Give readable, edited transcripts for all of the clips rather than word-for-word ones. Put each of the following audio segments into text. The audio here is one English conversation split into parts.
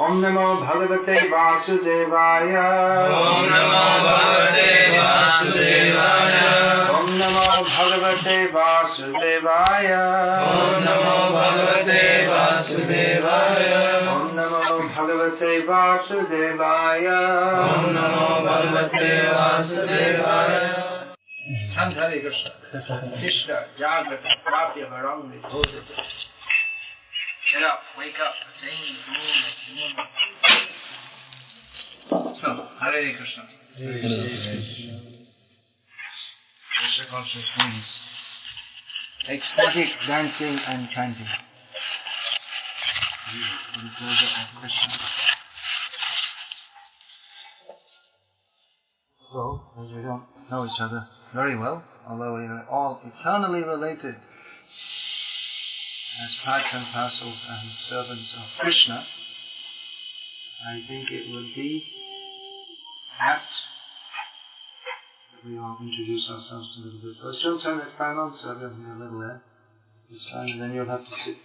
Om Namo Bhagavate Vasudevaya. Om Namo Bhagavate Vasudevaya. Om Namo Bhagavate Vasudevaya. Om Namo Bhagavate Vasudevaya. Om Namo Bhagavate Vasudevaya. Om Namo Bhagavate Vasudevaya. Chant Hare Krishna. Krishna Jagrata Prapya Varang Vidhodita. Get up, wake up, attain the moon. So, Hare Krishna. Krishna consciousness means ecstatic dancing and chanting. In the pleasure of Krishna. So, as we don't know each other very well, although we are all eternally related as part and parcel and servants of Krishna, I think it would be apt that we all introduce ourselves a little bit. So she'll turn this fan on, so I'll be a little there this time, and then you'll have to sit.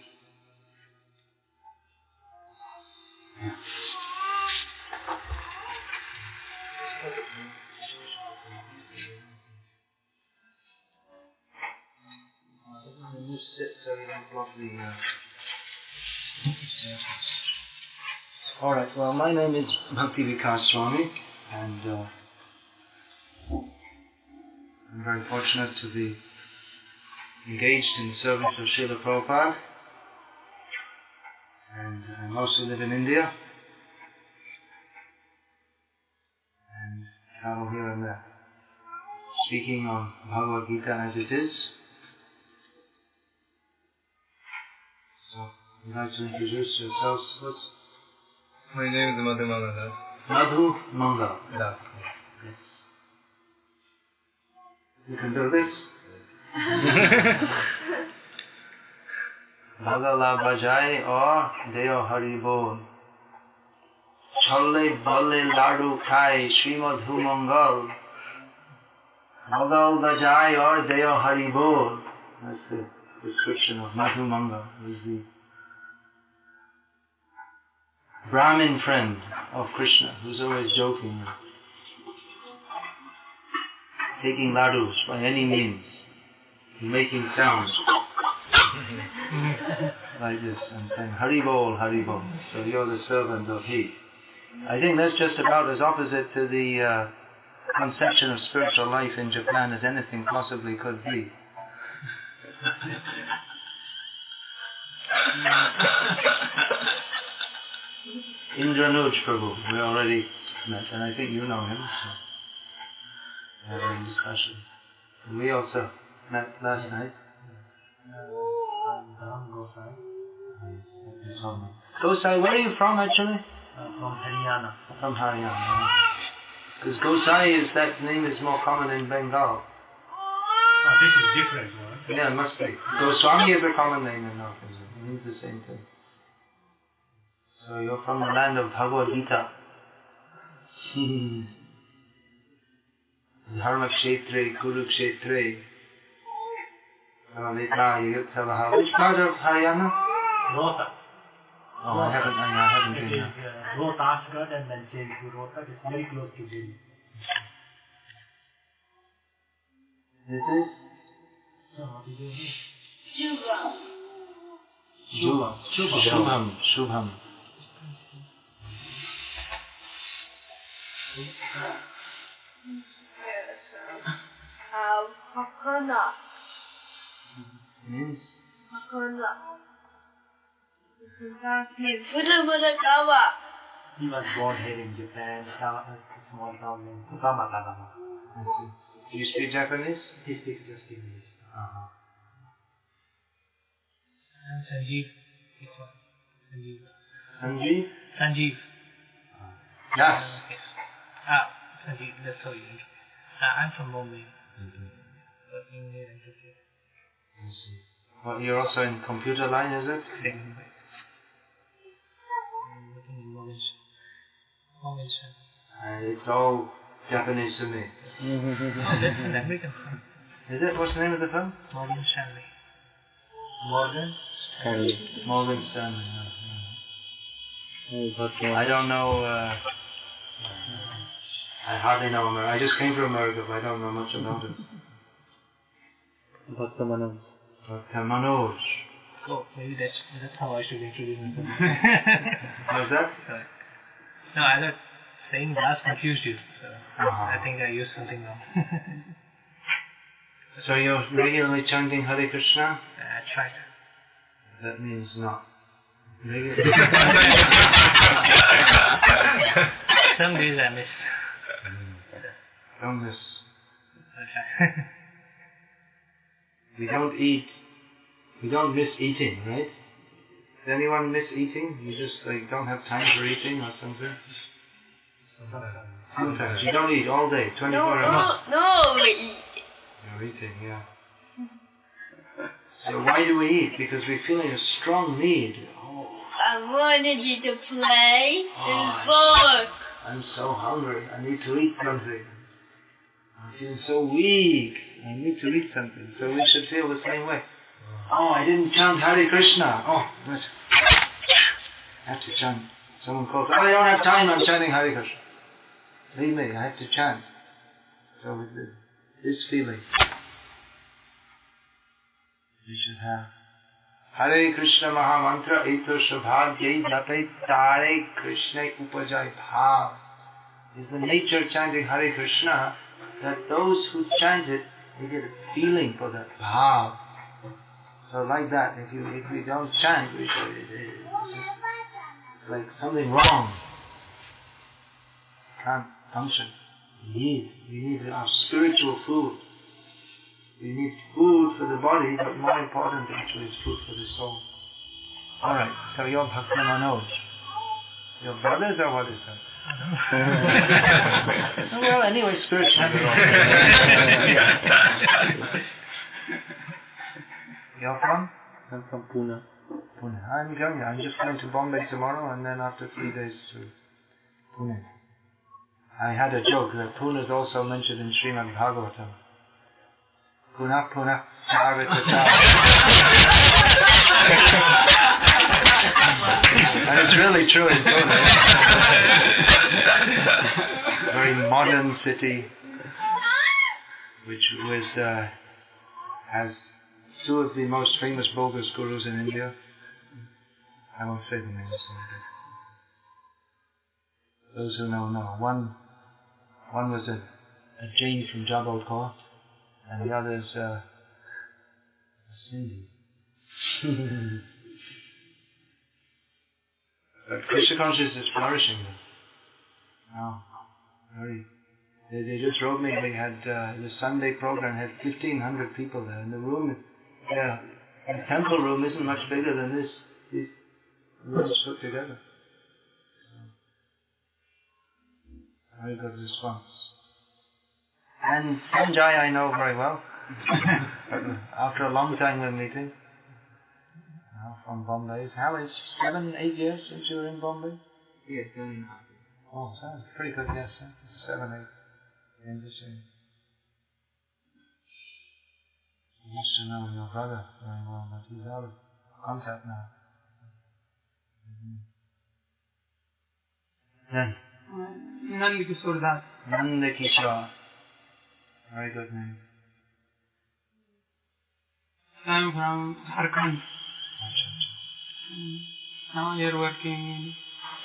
You sit so you don't block the Alright, well, my name is Bhakti Vikasa Swami, and I'm very fortunate to be engaged in the service of Srila Prabhupada, and I mostly live in India and travel here and there, speaking on Bhagavad-gita as it is. So, you'd like to introduce yourselves. My name is Madhu Mangal. Madhu Mangal. Yeah. Yes. You can do this? Bhagala Bajai or Deo Hari Bol. Cholle Bolle Ladu Khai Sri Madhu Mangal. Bhagal Bajai or Deo Hari Bol. That's the description of Madhu Mangal. He's the Brahmin friend of Krishna, who's always joking, taking ladus by any means, making sounds like this, and saying Hari Bol, Hari Bol. So you're the servant of He. I think that's just about as opposite to the conception of spiritual life in Japan as anything possibly could be. Indranuj Prabhu, we already met, and I think you know him, so we had a discussion. And we also met last night. Gosai, where are you from actually? From Haryana. From Haryana. Because Gosai is, that name is more common in Bengal. This is different, right? Yeah, it must be. Goswami is a common name in North India. It means the same thing. So you're from the land of Bhagavad-gita. Dharma Kshetre, Kuru Kshetre. Which part of Haryana? Rota. Oh, I haven't been there. Rohtasgarh and then Jaipur. Rota is very close to Delhi. This is? Shubham. Hakana. Means? Hakana. Gawa. He was born here in Japan, a small town in Fukamatagawa. I see. Do you speak Japanese? He speaks just English. And Sanjeev. Sanjeev? Sanjeev. Yes. Sanjeev, that's how you introduce. I'm from Bombay. Working here in Turkey. I see. Well, you're also in computer line, is it? I'm working in Morgan. It's all Japanese to me. That's an American film. Is it? What's the name of the film? Morgan Stanley. Morgan Stanley. I don't know. I hardly know America. I just came from America, but I don't know much about it. Bhakta Manoj. Bhakta Manoj. Oh, maybe that's how I should introduce myself. How's that? Sorry. No, I thought saying Das confused you. So I think I used something wrong. So you're regularly chanting Hare Krishna? I tried. That means not. Some days I miss. Don't miss. Okay. We don't eat. We don't miss eating, right? Does anyone miss eating? You just don't have time for eating or something? Sometimes. You don't eat all day, 24 hours. No, we eat. You're eating, yeah. So why do we eat? Because we're feeling a strong need. I wanted you to play and book. I'm so hungry. I need to eat something. I'm feeling so weak. I need to eat something. So we should feel the same way. Oh, I didn't chant Hare Krishna. Oh, what? I have to chant. Someone calls, I don't have time, I'm chanting Hare Krishna. Leave me, I have to chant. So with this feeling, we should have Hare Krishna Maha Mantra Eto Shabhagyai Jape Tare Krishna Upajai Bhav. Is the nature of chanting Hare Krishna that those who chant it, they get a feeling for that bhav. So like that, if we don't chant, we say it's like something wrong. Can't function. We need our spiritual food. We need food for the body, but more important actually is food for the soul. Alright, so you're Bhakta Manoj. Your brothers or what is that? Well, anyway, spiritually. You're from? I'm from Pune. Pune. I'm just going to Bombay tomorrow and then after 3 days to Pune. I had a joke that Pune is also mentioned in Srimad Bhagavatam. Pune Pune Sarvata. And it's really true in Pune. Very modern city, which has two of the most famous bogus gurus in India. I won't say the names. Those who know. One was a Jain from Jabalpur, and the other is a Sindhi. But Krishna consciousness is flourishing there. Oh, very. They just wrote me. They had the Sunday program had 1,500 people there, and the room, the temple room isn't much bigger than this. These rooms put together. So, very good response. And Sanjay I know very well. After a long time we're meeting. From Bombay. How is 7-8 years since you were in Bombay? Yes, 7.5 years. Oh, sounds pretty good, yes. 7-8. Interesting. You used to know your brother very well, but he's out of contact now. Then? Nandakishore Das. Nandakishore. Very good name. I'm from Jharkhand. Now you're working in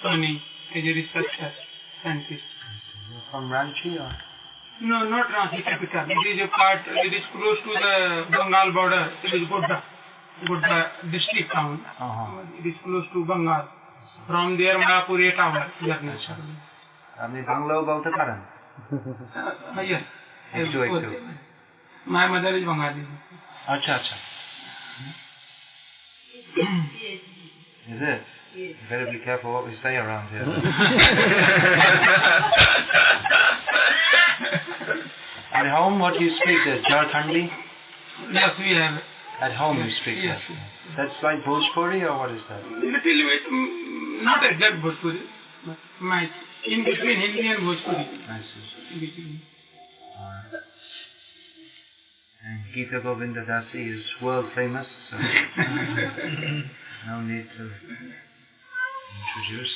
Swami as a researcher, scientist. You're from Ranchi or? No, not Ranchi capital. It is a part, it is close to the Bengal border. It is Godda district town. It is close to Bengal. From there, Mayapur 8 hours journey. আপনি বাংলাও বলতে পারেন? Yes. একটু. My mother is Bengali. আচ্ছা. Is it? You better be careful what we say around here. At home, what do you speak? Jharkhandi? Yes, we have. At home you speak yes, that? Yes. That's like Bhojpuri or what is that? Little bit, not exact Bhojpuri, but in between Hindi and Bhojpuri. I see. In between. Alright. And Gita Govinda Dasi is world famous, so no need to introduce.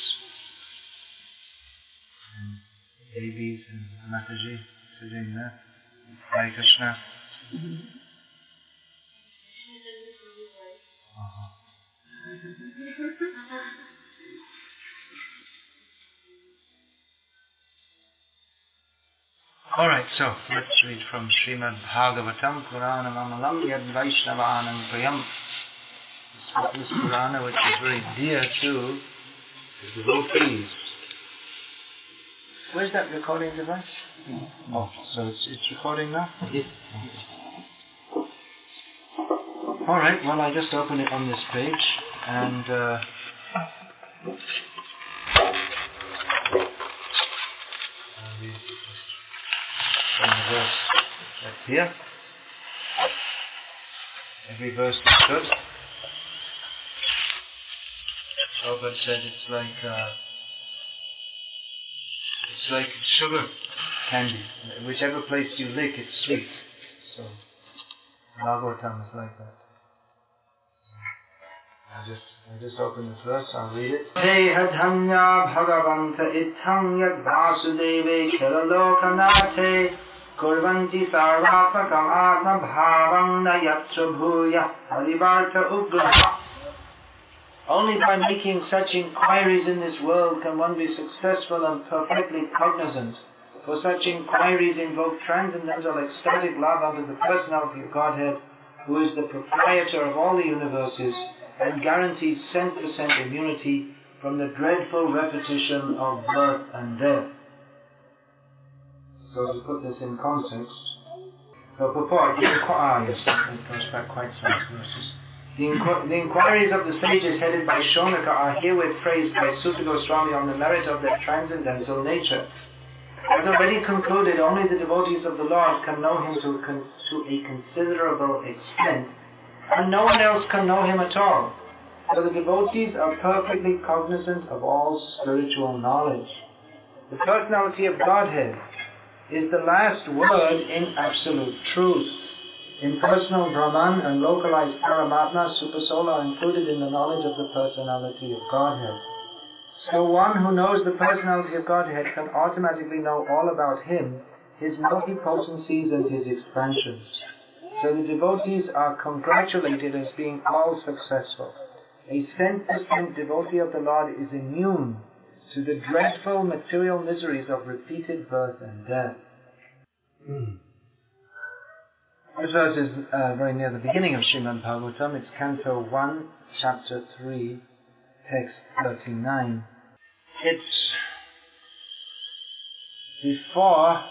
babies and Mataji sitting there. Hare Krishna. Alright, so let's read from Srimad Bhagavatam, Purana Mamalam Yad Vaishnavanam Priyam. This Purana which is very dear to the devotees. Where's that recording device? Oh, so it's recording now? Yes. Alright, well I just open it on this page and the verse that's here. Every verse is good. Prabhupada said it's like sugar candy. Whichever place you lick, it's sweet. So Bhagavatam is like that. I just open this verse, I'll read it. Hey Hadhanya Bhagavanta Itham Yad Vasudeve Kheralokanate Kurvanti Sarvatmakam Atma Bhavam Nayatra Bhuya Harivarta Ugraha. Only by making such inquiries in this world can one be successful and perfectly cognizant. For such inquiries invoke transcendental ecstatic love unto the personality of Godhead, who is the proprietor of all the universes, and guarantees 100% immunity from the dreadful repetition of birth and death. So to put this in context, so purport, yes, it goes back quite some verses. The inquiries of the sages headed by Shonaka are herewith praised by Sutta Goswami on the merit of their transcendental nature. As already concluded, only the devotees of the Lord can know Him to a considerable extent, and no one else can know Him at all. So the devotees are perfectly cognizant of all spiritual knowledge. The personality of Godhead is the last word in absolute truth. Impersonal Brahman and localized Paramatma, Supersoul, are included in the knowledge of the personality of Godhead. So one who knows the personality of Godhead can automatically know all about Him, His multipotencies and His expansions. So the devotees are congratulated as being all successful. A 100% devotee of the Lord is immune to the dreadful material miseries of repeated birth and death. This verse is very near the beginning of Srimad Bhagavatam. It's Canto 1, Chapter 3, Text 39. It's before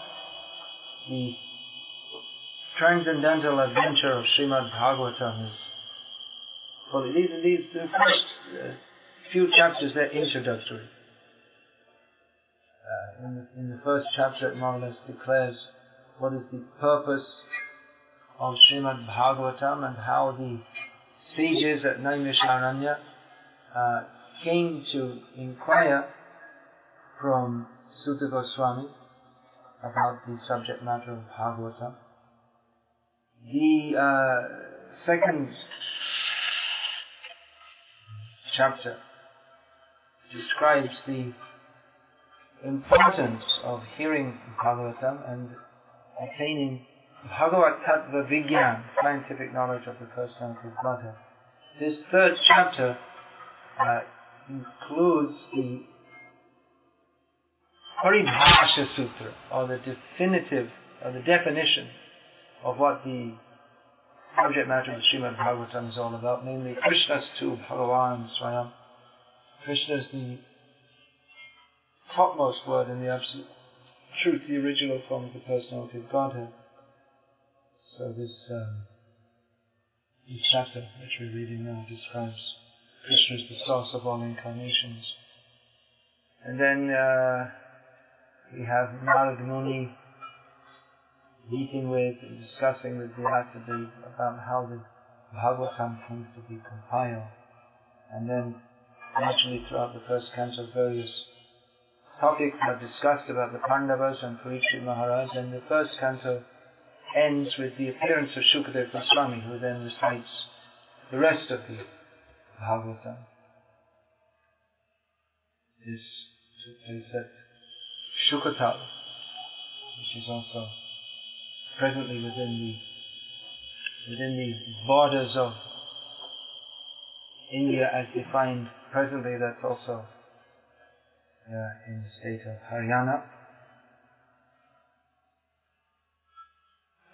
the transcendental adventure of Srimad Bhagavatam is fully. The first few chapters, they're introductory. In the first chapter, it more or less declares what is the purpose of Srimad Bhagavatam and how the sages at Naimisharanya came to inquire from Sutta Goswami about the subject matter of Bhagavatam. The second chapter describes the importance of hearing Bhagavatam and attaining Bhagavat Tattva Vigyan, scientific knowledge of the personality of Godhead. This third chapter includes the Paribhasha Sutra, or the definitive, or the definition of what the subject matter of Srimad Bhagavatam is all about, namely Krishnastu Bhagavan Swayam. Krishna is the topmost word in the absolute truth, the original form of the personality of Godhead. So this chapter which we're reading now describes Krishna as the source of all incarnations. And then we have Narada Muni meeting with and discussing with Vyasa about how the Bhagavatam comes to be compiled. And then naturally throughout the first canto various topics are discussed about the Pandavas and Parikshit Maharaj, and the first canto ends with the appearance of Shukadeva Goswami, who then recites the rest of the Bhagavatam. This took place at Shukatal, which is also presently within the borders of India as defined presently. That's also in the state of Haryana.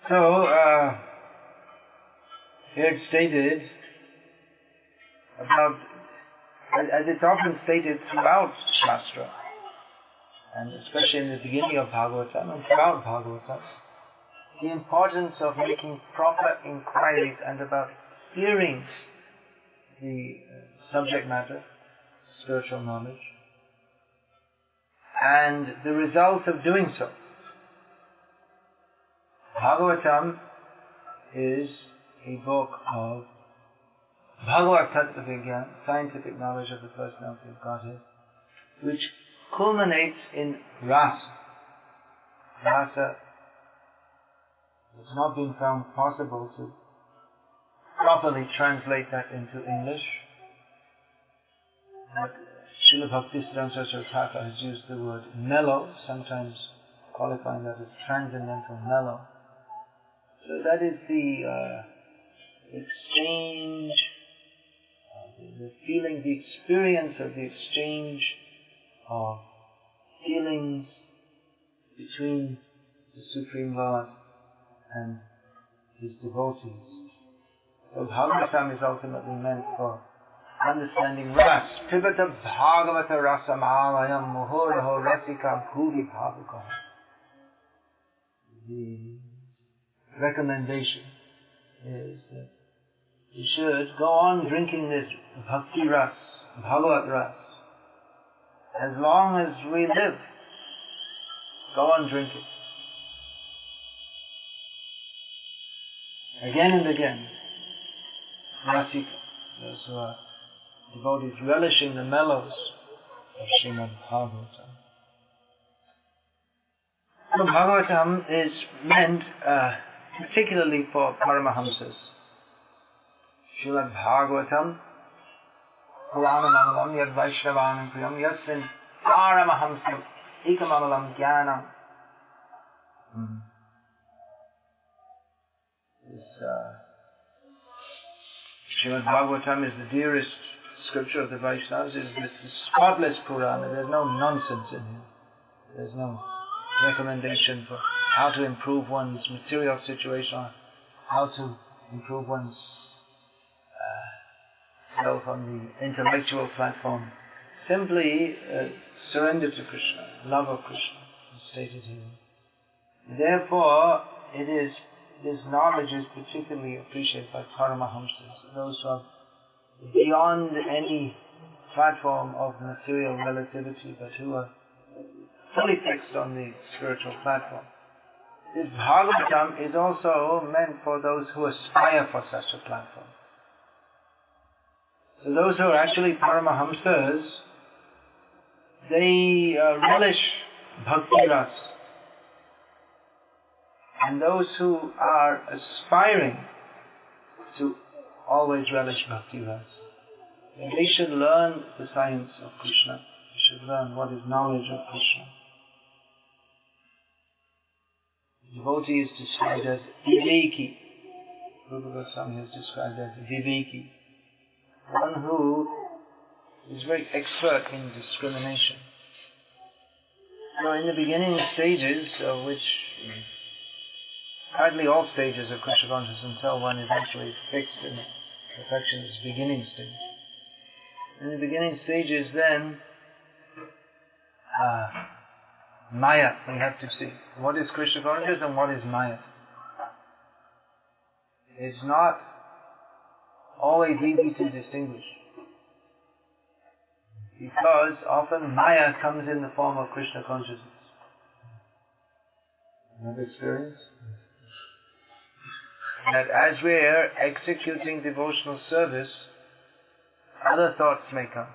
So, here it's stated about, as it's often stated throughout Shastra, and especially in the beginning of Bhagavatam and throughout Bhagavatam, the importance of making proper inquiries and about hearing the subject matter, spiritual knowledge, and the result of doing so. Bhagavatam is a book of Bhagavad-gita, scientific knowledge of the personality of Godhead, which culminates in rasa. Rasa has not been found possible to properly translate that into English. But Srila Bhaktisiddhanta Saraswati Thakur has used the word mellow, sometimes qualifying that as transcendental mellow. So that is the exchange, the feeling, the experience of the exchange of feelings between the Supreme Lord and His devotees. So Bhagavatam is ultimately meant for understanding ras. Pibata Bhagavata Rasamalayam Muhuraho Rasika Bhuvi Bhavukam. The recommendation is that we should go on drinking this Bhakti Ras, Bhagavat Ras, as long as we live. Go on drinking. Again and again. Rasika, those who are devotees relishing the mellows of Srimad Bhagavatam. So Bhagavatam is meant particularly for Paramahamsas. Srimad Bhagavatam, Puranamalam, Yad Vaishnavanam Priyam, Yasmin Paramahamsam, Ikamamalam Jnanam. Srimad Bhagavatam is the dearest scripture of the Vaishnavas. It's the spotless Purana. There's no nonsense in here. There's no recommendation for how to improve one's material situation, or how to improve one's self on the intellectual platform. Simply surrender to Krishna, love of Krishna, is stated here. Therefore, this knowledge is particularly appreciated by Paramahamsas, those who are beyond any platform of material relativity, but who are fully fixed on the spiritual platform. This Bhagavatam is also meant for those who aspire for such a platform. So those who are actually Paramahamsas, they relish Bhakti Ras. And those who are aspiring to always relish Bhakti Ras, they should learn the science of Krishna. They should learn what is knowledge of Krishna. Devotee is described as Viveki. Rupa Goswami is described as Viveki, one who is very expert in discrimination. So in the beginning stages, of which hardly all stages of Krishna consciousness until one is actually fixed in perfection, is beginning stage. In the beginning stages then, Maya, we have to see. What is Krishna consciousness and what is Maya? It's not always easy to distinguish. Because often Maya comes in the form of Krishna consciousness. You have experience? That as we're executing devotional service, other thoughts may come.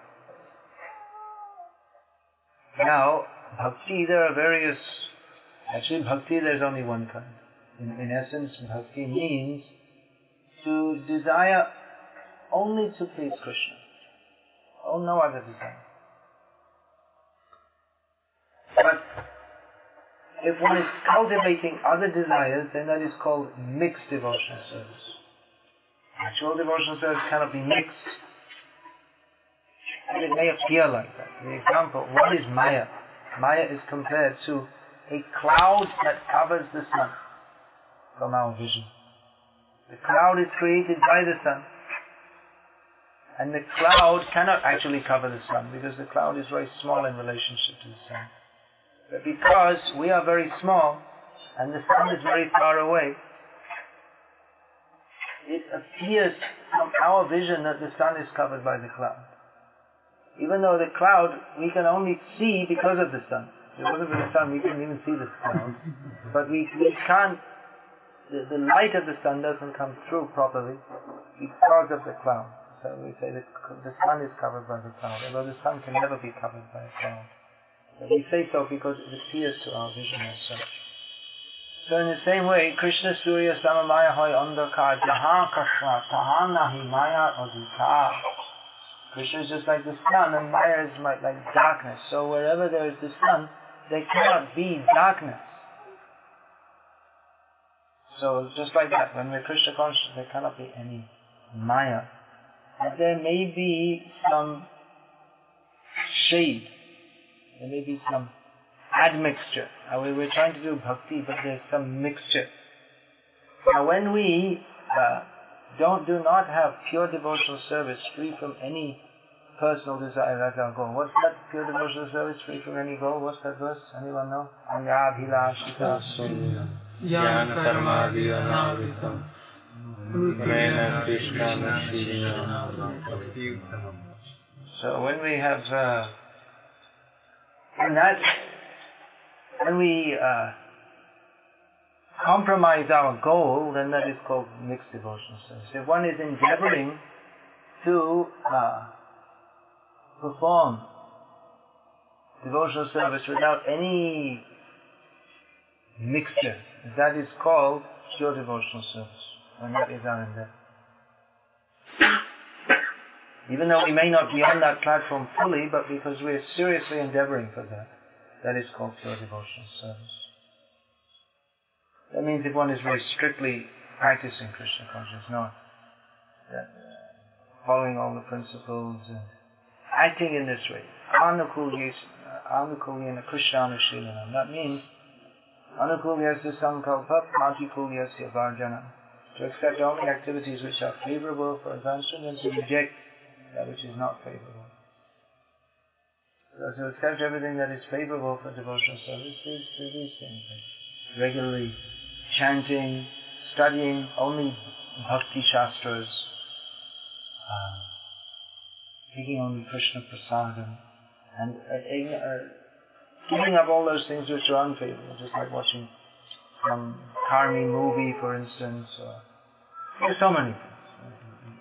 Now, Bhakti, there are various... Actually, Bhakti, there's only one kind. In essence, Bhakti means to desire only to please Krishna. Oh, no other desire. But if one is cultivating other desires, then that is called mixed devotional service. Actual devotional service cannot be mixed. And it may appear like that. The example, what is Maya? Maya is compared to a cloud that covers the sun from our vision. The cloud is created by the sun. And the cloud cannot actually cover the sun because the cloud is very small in relationship to the sun. But because we are very small and the sun is very far away, it appears from our vision that the sun is covered by the cloud. Even though the cloud we can only see because of the sun. If it wasn't for the sun, we couldn't even see this cloud. But we can't, the light of the sun doesn't come through properly because of the cloud. So we say that the sun is covered by the cloud, although the sun can never be covered by a cloud. But we say so because it appears to our vision as such. So in the same way, Krishna Surya Samamaya Hoy Andhakar Jahan Kasha Tahanahi Maya Adhikar. Krishna is just like the sun and Maya is like darkness. So wherever there is the sun, there cannot be darkness. So just like that, when we're Krishna conscious, there cannot be any Maya. But there may be some shade. There may be some admixture. We're trying to do bhakti, but there's some mixture. Now when we do not have pure devotional service free from any personal desire as our goal. What's that pure devotional service free from any goal? What's that verse? Anyone know? Anga-bhilashita Jnana karmadhi anavritam Prena Krishna So when we have when we compromise our goal, then that is called mixed devotional service. If one is endeavoring to perform devotional service without any mixture, that is called pure devotional service, and that is our endeavor. Even though we may not be on that platform fully, but because we are seriously endeavoring for that, that is called pure devotional service. That means if one is very strictly practicing Krishna consciousness, not following all the principles, acting in this way, anukulyena Krishnanushilana. That means anukulyasya sankalpa pratikulyasya varjana. To accept only activities which are favorable for advancement and to reject that which is not favorable. So to accept everything that is favorable for devotional service is these things. Regularly chanting, studying only Bhakti Shastras, taking only Krishna Prasadam, and giving up all those things which are unfavorable, just like watching some karmi movie, for instance, there's so many things.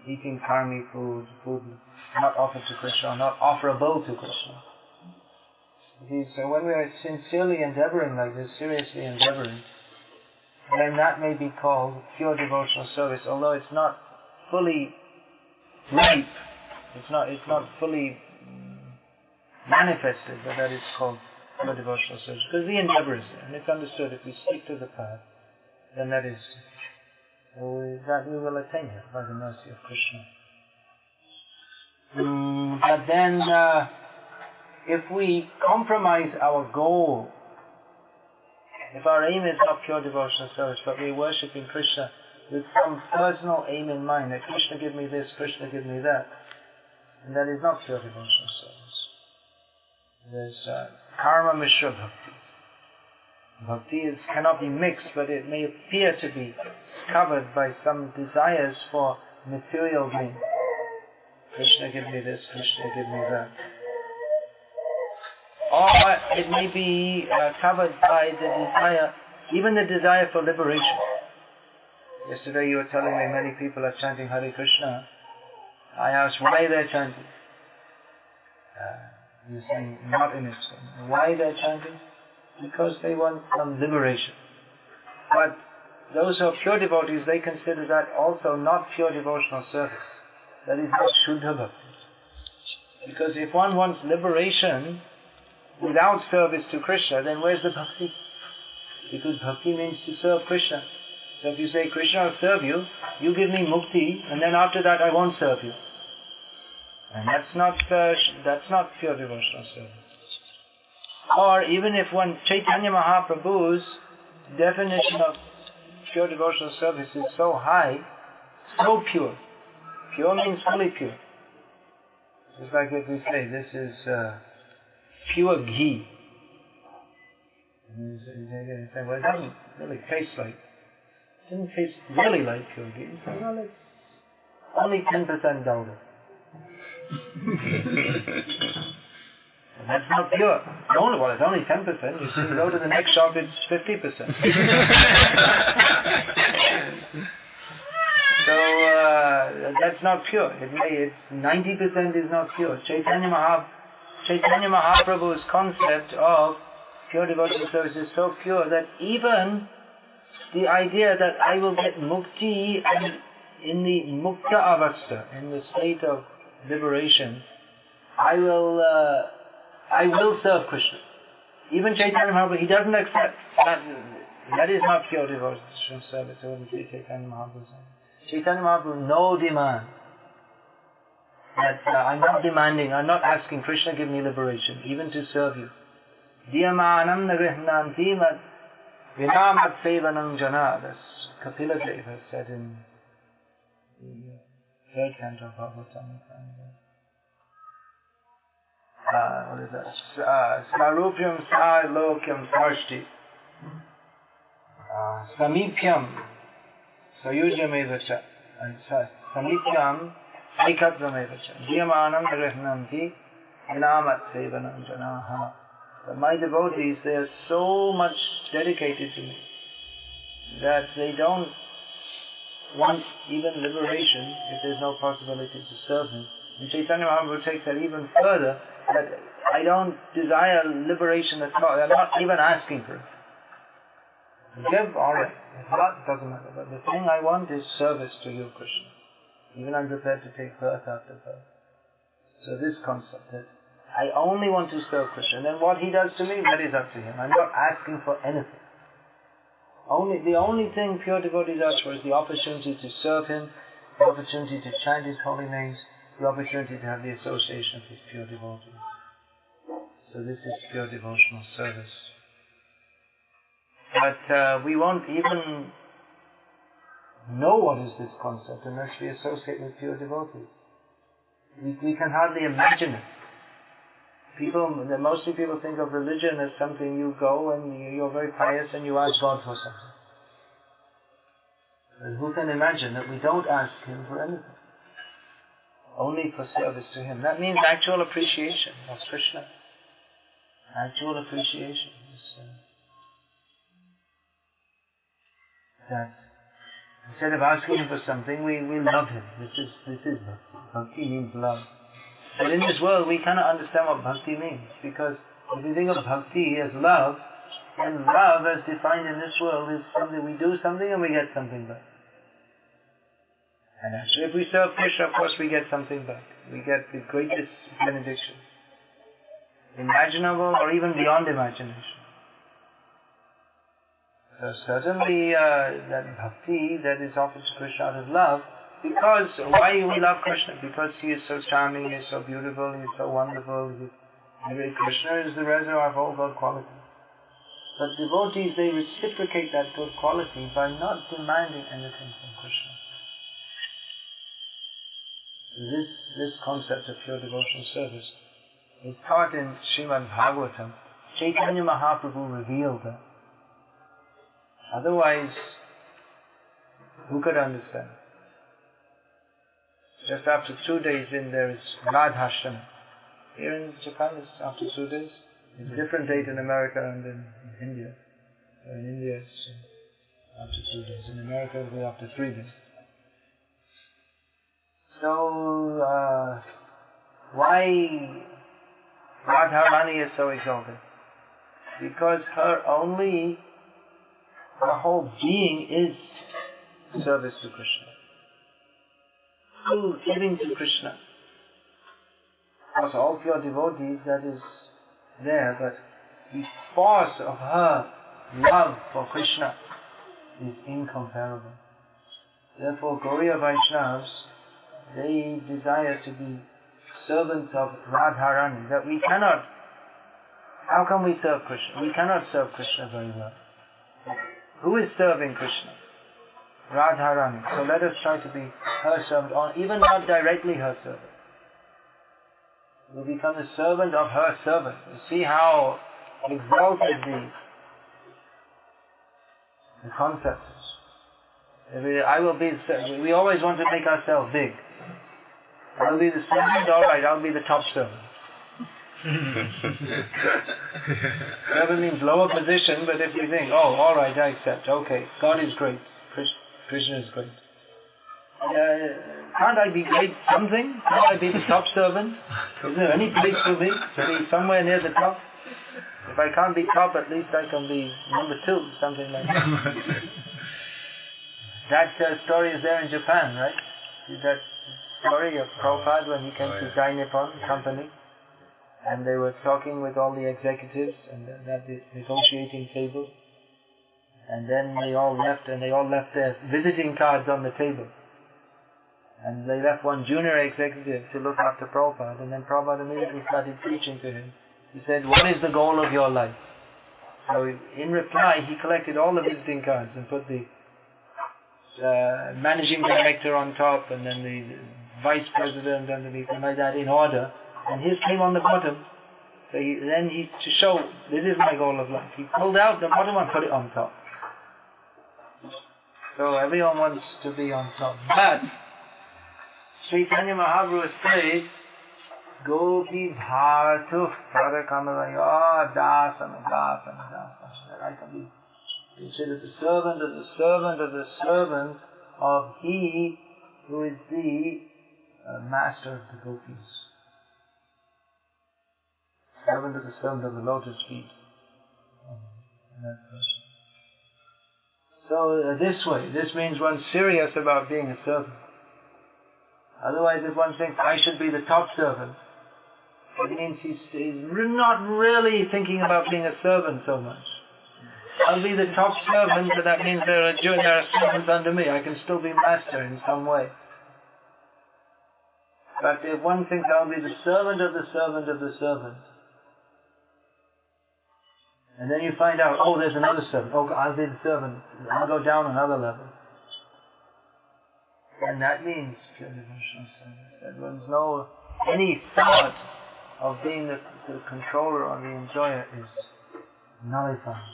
Eating karmi food not offered to Krishna, not offerable to Krishna. So when we are sincerely endeavoring like this, seriously endeavoring, then that may be called pure devotional service, although it's not fully ripe, it's not fully manifested, but that is called pure devotional service. Because the endeavor is there, and it's understood if we stick to the path, then that we will attain it by the mercy of Krishna. But then, if we compromise our goal, if our aim is not pure devotional service, but we're worshipping Krishna with some personal aim in mind, that Krishna give me this, Krishna give me that, and that is not pure devotional service. There's karma mishra bhakti. Bhakti cannot be mixed, but it may appear to be covered by some desires for material gain. Krishna give me this, Krishna give me that. Or it may be covered by the desire, even the desire for liberation. Yesterday you were telling me many people are chanting Hare Krishna. I asked why they're chanting. You're saying not in its form. Why they're chanting? Because they want some liberation. But those who are pure devotees, they consider that also not pure devotional service. That is not Shuddha Bhakti. Because if one wants liberation without service to Krishna, then where's the bhakti? because bhakti means to serve Krishna. So if you say, Krishna will serve you, you give me mukti, and then after that I won't serve you. And that's not pure devotional service. Or even if one Chaitanya Mahaprabhu's definition of pure devotional service is so high, so pure. Pure means fully pure. Just like if we say, this is pure ghee. And you say, well, it doesn't really taste like, it doesn't taste really like pure ghee. You say, well, it's only 10% Gauda. That's not pure. It's only 10%. You see, go to the next shop, it's 50%. So that's not pure. It's 90% is not pure. Chaitanya Mahaprabhu's concept of pure devotional service is so pure that even the idea that I will get mukti and in the mukta avastha, in the state of liberation, I will serve Krishna. Even Chaitanya Mahaprabhu, he doesn't accept that. That is not pure devotional service. I wouldn't say Chaitanya Mahaprabhu. Chaitanya Mahaprabhu, no demand. That I'm not demanding, I'm not asking Krishna give me liberation, even to serve you. Diyamanam nagrihnanti mat vinamat sevanam jana. That's Kapila Deva has said in the third canto of Bhagavatam. What is that? Sarupyam sarlokyam sarshti samipyam sayujyamevacha samipyam aikatvamevacha diyamanam nagrihnanti vinamat sevanam janaha. My devotees, they are so much dedicated to me that they don't want even liberation if there's no possibility to serve me. And Chaitanya Mahaprabhu takes that even further, that I don't desire liberation at all. I'm not even asking for it. Give, alright. If not, it doesn't matter. But the thing I want is service to you, Krishna. Even I'm prepared to take birth after birth. So this concept that I only want to serve Krishna. And then what he does to me, that is up to him. I'm not asking for anything. The only thing pure devotees ask for is the opportunity to serve him, the opportunity to chant his holy names, the opportunity to have the association of his pure devotees. So this is pure devotional service. But we won't even know what is this concept unless we associate with pure devotees. We can hardly imagine it. Mostly people think of religion as something you go and you're very pious and you ask God for something. But who can imagine that we don't ask him for anything? Only for service to him. That means actual appreciation of Krishna. Actual appreciation. That instead of asking him for something, we love him. This is Bhakti. Bhakti means love. But in this world, we cannot understand what Bhakti means, because if we think of Bhakti as love, then love as defined in this world is something we do something and we get something back. And actually, if we serve Krishna, of course we get something back. We get the greatest benediction, imaginable or even beyond imagination. So certainly that Bhakti that is offered to Krishna out of love, because why we love Krishna? Because he is so charming, he is so beautiful, he is so wonderful. Krishna is the reservoir of all good qualities. But devotees, they reciprocate that good quality by not demanding anything from Krishna. This concept of pure devotional service is taught in Srimad Bhagavatam. Chaitanya Mahaprabhu revealed that. Otherwise, who could understand? Just after 2 days in there is Radhashtami. Here in Japan it's after 2 days. It's a different date in America and in India. In India it's after 2 days. In America it will be after 3 days. So, why Radharani is so exalted? Because her whole being is service to Krishna. Full giving to Krishna. Of course, all pure devotees, that is there, but the force of her love for Krishna is incomparable. Therefore, Gaudiya Vaishnavas, they desire to be servants of Radharani, that we cannot. How can we serve Krishna? We cannot serve Krishna very well. Who is serving Krishna? Radharani. So let us try to be her servant, or even not directly her servant. We'll become the servant of her servant. You see how exalted the concept is. We always want to make ourselves big. I'll be the servant, alright, I'll be the top servant. Servant means lower position, but if we think, oh, alright, I accept, okay, God is great, Krishna is great. Can't I be great something? Can't I be the top servant? Is there any place for me to be somewhere near the top? If I can't be top, at least I can be number 2, something like that. That story is there in Japan, right? That story of Prabhupada when he came to Dai Nippon company, and they were talking with all the executives and at the negotiating table, and then they all left their visiting cards on the table, and they left one junior executive to look after Prabhupada, and then Prabhupada immediately started preaching to him. He said, "What is the goal of your life?" So in reply, he collected all the visiting cards and put the managing director on top, and then the vice president underneath, and like that in order. And his came on the bottom. So to show, this is my goal of life, he pulled out the bottom and put it on top. So everyone wants to be on top. But Chaitanya Mahaprabhu says, Gopi Bharatu Pradakamalaya Dasana Dasana Dasana. That I can be considered the servant of the servant of the servant of he who is the master of the gopis. Servant of the servant of the lotus feet. So this means one's serious about being a servant. Otherwise, if one thinks, I should be the top servant, it means he's not really thinking about being a servant so much. I'll be the top servant, but that means there are servants under me. I can still be master in some way. But if one thinks I'll be the servant of the servant of the servant, and then you find out, oh, there's another servant. Oh, I'll be the servant. I'll go down another level. And that means that one's any thought of being the controller or the enjoyer is nullified.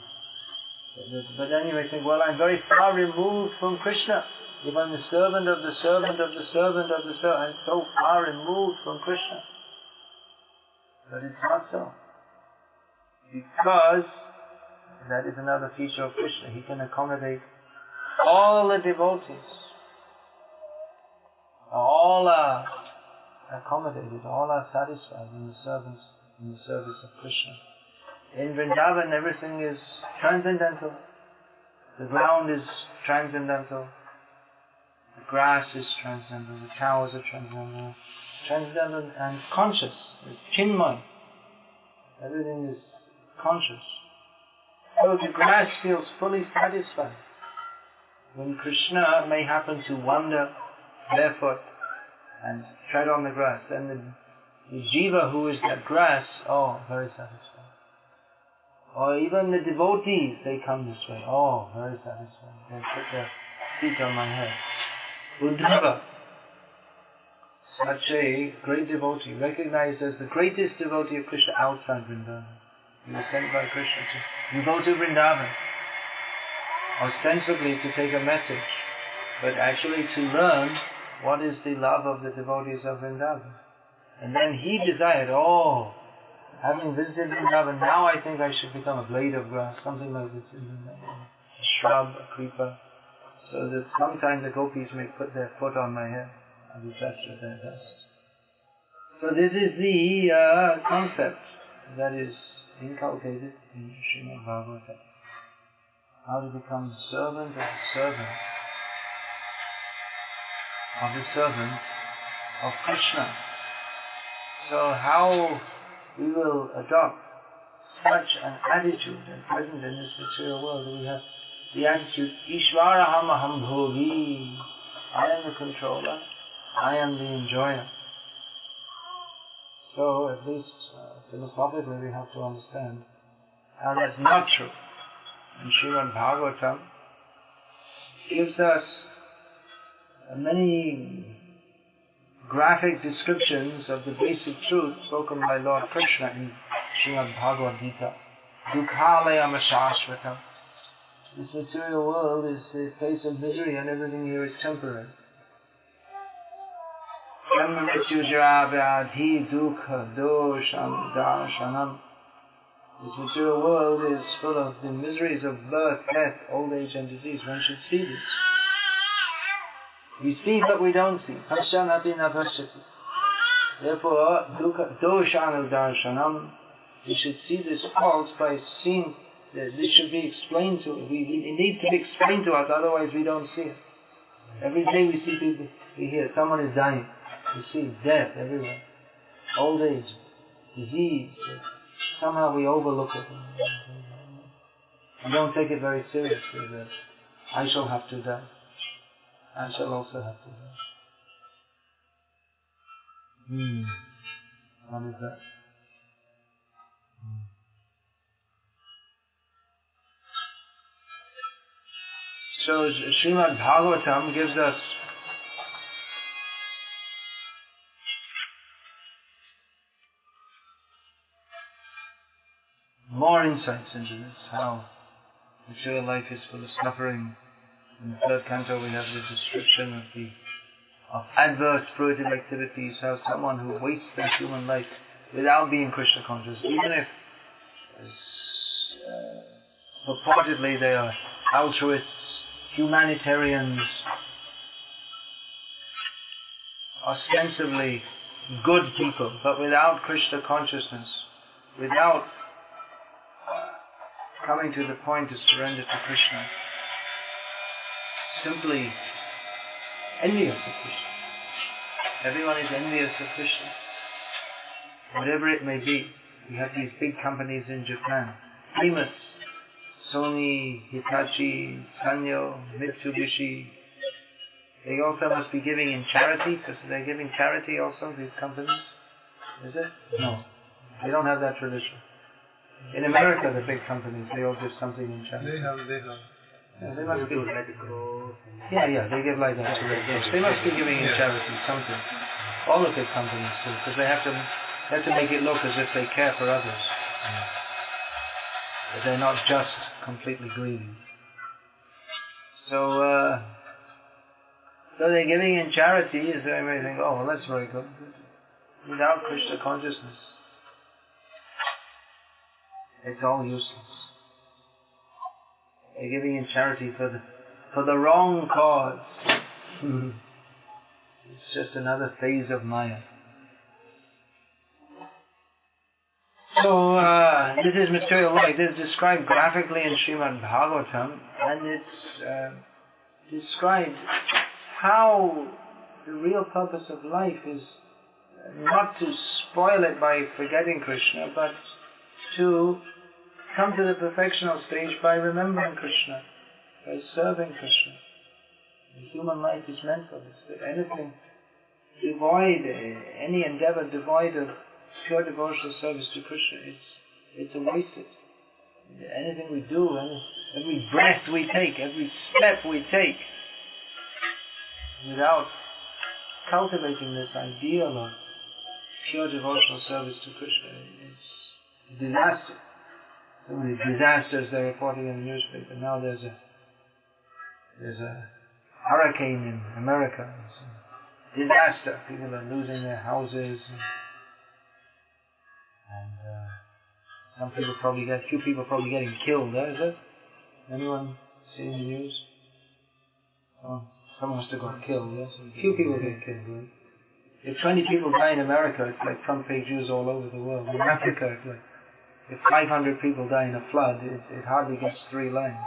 But then you may think, well, I'm very far removed from Krishna. If I'm the servant of the servant of the servant of the servant, I'm so far removed from Krishna. But it's not so. Because that is another feature of Krishna. He can accommodate all the devotees. All are accommodated, all are satisfied in the service of Krishna. In Vrindavan, everything is transcendental. The ground is transcendental. The grass is transcendental. The cows are transcendental. Transcendental and conscious. It's chinmay. Everything is conscious. So the grass feels fully satisfied. When Krishna may happen to wander barefoot and tread on the grass, then the jiva who is that grass, very satisfied. Or even the devotees, they come this way, very satisfied. They put their feet on my head. Uddhava, such a great devotee, recognized as the greatest devotee of Krishna outside Vrindavan. He was sent by Krishna to go to Vrindavan, ostensibly to take a message, but actually to learn what is the love of the devotees of Vrindavan. And then he desired, having visited Vrindavan, now I think I should become a blade of grass, something like this, a shrub, a creeper, so that sometime the gopis may put their foot on my head and be blessed with their dust. So this is the concept that is inculcated in Srimad Bhagavatam. How to become the servant of the servant of the servant of Krishna. So how we will adopt such an attitude and present in this material world. We have the attitude, Ishvaraham aham bhogi. I am the controller, I am the enjoyer. So at least philosophically we have to understand how that's not true. And Srimad Bhagavatam gives us many graphic descriptions of the basic truth spoken by Lord Krishna in Srimad Bhagavad-gita. Dukhalayam ashashvatam. This material world is a place of misery and everything here is temporary. Dukha dosham darshanam. This material world is full of the miseries of birth, death, old age and disease. One should see this. We see but we don't see. Pashyanapi na pashyati. Therefore, doshanu darshanam. We should see this fault by seeing that this should be explained to us. It needs to be explained to us, otherwise we don't see it. Every day we see people, we hear someone is dying. We see death everywhere. Old age, disease. Somehow we overlook it. We don't take it very seriously that I shall have to die. I shall also have to die. What is that? So Srimad Bhagavatam gives us more insights into this, how material life is full of suffering. In the third canto we have the description of adverse spiritual activities, how someone who wastes their human life without being Krishna conscious, even if purportedly they are altruists, humanitarians, ostensibly good people, but without Krishna consciousness, without coming to the point to surrender to Krishna, simply envious of Krishna. Everyone is envious of Krishna. Whatever it may be, we have these big companies in Japan, famous, Sony, Hitachi, Sanyo, Mitsubishi. They also must be giving in charity, because they're giving charity also, these companies. Is it? No. They don't have that tradition. In America, the big companies, they all give something in charity. They have. Yeah, they must be. Yeah, they give like that. They must be giving in charity something. All the big companies do, because they have to make it look as if they care for others. But they're not just completely greedy. So they're giving in charity, so everybody think, oh, well, that's very good. Without Krishna consciousness, it's all useless. They're giving in charity for the wrong cause. It's just another phase of Maya. So this is material life. This is described graphically in Srimad Bhagavatam, and it's described how the real purpose of life is not to spoil it by forgetting Krishna, but to come to the perfectional stage by remembering Krishna, by serving Krishna. The human life is meant for this. That anything devoid, any endeavor devoid of pure devotional service to Krishna, it's a wasted. Anything we do, every breath we take, every step we take, without cultivating this ideal of pure devotional service to Krishna, it's a disaster. So many disasters they're reporting in the newspaper. Now there's a hurricane in America. It's a disaster. People are losing their houses. And few people probably getting killed there, is it? Anyone seeing the news? Oh, someone must have got killed, yes? Few people get killed, right? If 20 people die in America, it's like front page news all over the world. In Africa, it's like, if 500 people die in a flood, it hardly gets 3 lines.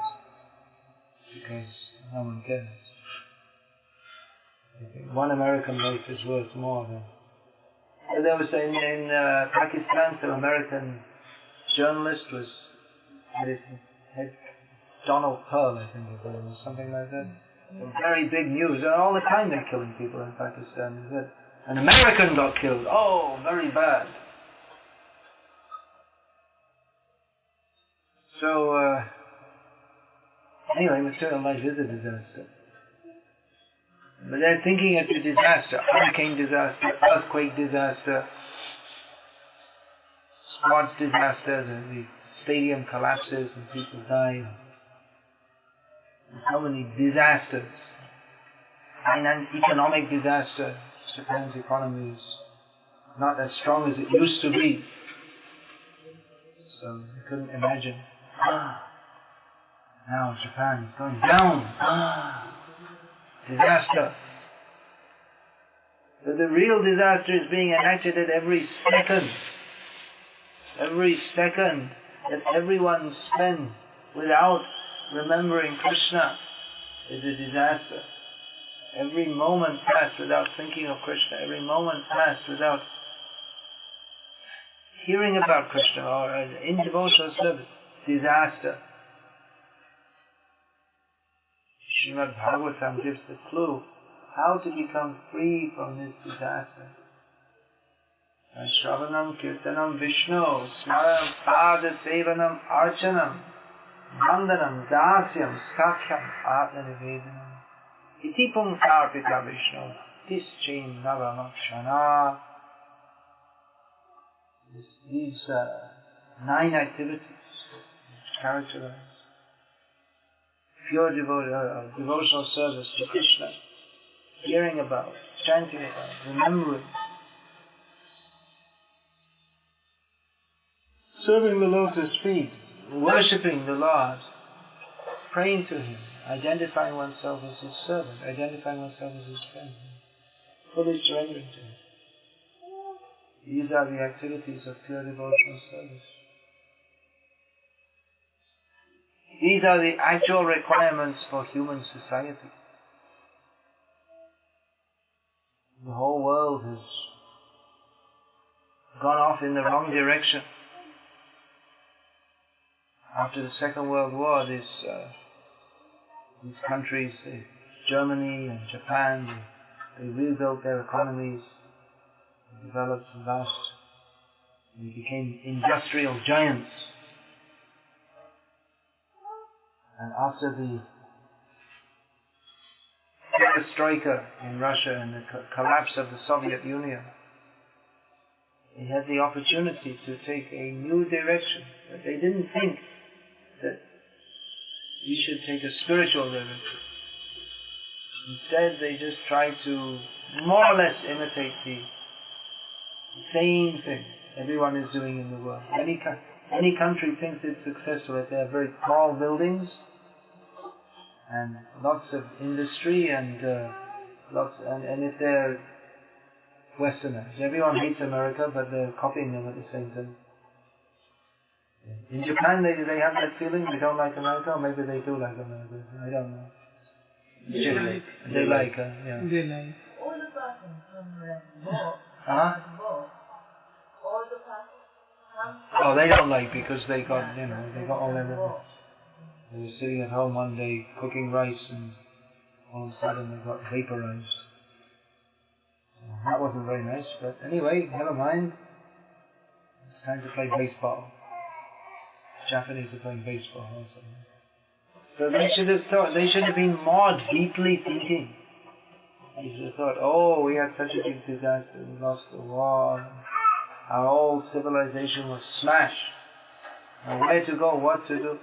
Because no one cares. I think one American life is worth more than... There was in Pakistan, some American journalist had Donald Pearl, I think it was, or something like that. Very big news. All the time they're killing people in Pakistan. An American got killed. Oh, very bad. So, anyway, material life is a disaster. But they're thinking it's a disaster. Hurricane disaster, earthquake disaster, squad disaster, the stadium collapses and people die. So many disasters. Economic disaster. Japan's economy is not as strong as it used to be. So you couldn't imagine. Now Japan is going down. Disaster. But the real disaster is being enacted at every second. Every second that everyone spends without remembering Krishna is a disaster. Every moment passed without thinking of Krishna, every moment passed without hearing about Krishna or in devotional service, disaster. Srimad Bhagavatam gives the clue how to become free from this disaster. Shravanam Kirtanam Vishnu, Smaranam Pada Sevanam Archanam, Vandanam Dasyam Sakhyam Atma Nivedanam Iti Pumkarpita Vishnu Tischin Navamakshana. These 9 activities characterize pure devotional service to Krishna, hearing about, chanting about, remembering, serving the lotus feet, worshipping the Lord, praying to Him, identifying oneself as His servant, identifying oneself as His friend, fully surrendering to Him. These are the activities of pure devotional service. These are the actual requirements for human society. The whole world has gone off in the wrong direction. After the Second World War, these countries, Germany and Japan, they rebuilt their economies, developed vast, they became industrial giants. And after the perestroika in Russia and the collapse of the Soviet Union, they had the opportunity to take a new direction. But they didn't think that we should take a spiritual direction. Instead, they just tried to more or less imitate the same thing everyone is doing in the world. Any country thinks it's successful if they have very tall buildings and lots of industry and if they're Westerners. Everyone hates America, but they're copying them at the same time. In Japan, they have that feeling they don't like America, or maybe they do like America. I don't know. They like. Yeah. They like. All the persons from war. All the persons. Oh, they don't like because they got all their. They were sitting at home one day cooking rice and all of a sudden they got vaporized. So that wasn't very nice, but anyway, never mind. It's time to play baseball. Japanese are playing baseball also. So they should have been more deeply thinking. They should have thought, oh, we had such a big disaster, we lost the war, our old civilization was smashed. Now where to go, what to do?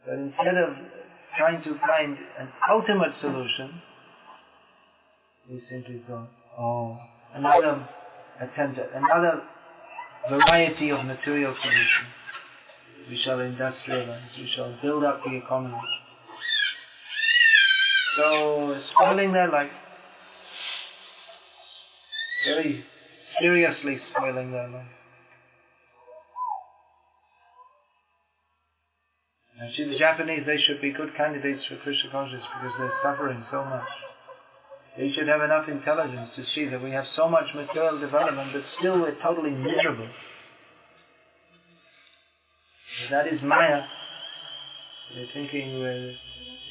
But instead of trying to find an ultimate solution, we simply thought, oh, another attempt at another variety of material solutions. We shall industrialize, we shall build up the economy. So, spoiling their life. Very seriously spoiling their life. Actually, the Japanese, they should be good candidates for Krishna consciousness because they're suffering so much. They should have enough intelligence to see that we have so much material development, but still we're totally miserable. That is Maya. We're thinking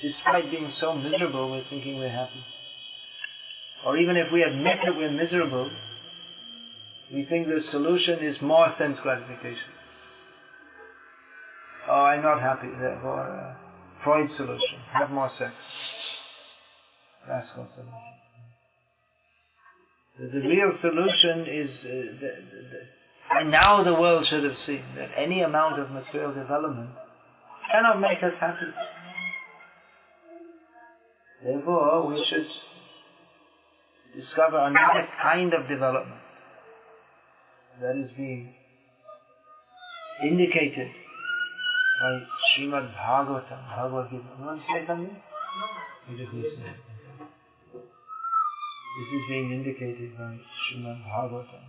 despite being so miserable, we're thinking we're happy. Or even if we admit that we're miserable, we think the solution is more sense gratification. Oh, I'm not happy, therefore Freud's solution, have more sex. Rascal solution. The real solution is, and now the world should have seen, that any amount of material development cannot make us happy. Therefore, we should discover another kind of development that is being indicated by Srimad Bhagavatam, Bhagavad-gita. You want to say something? No. You just listen. This is being indicated by Srimad Bhagavatam.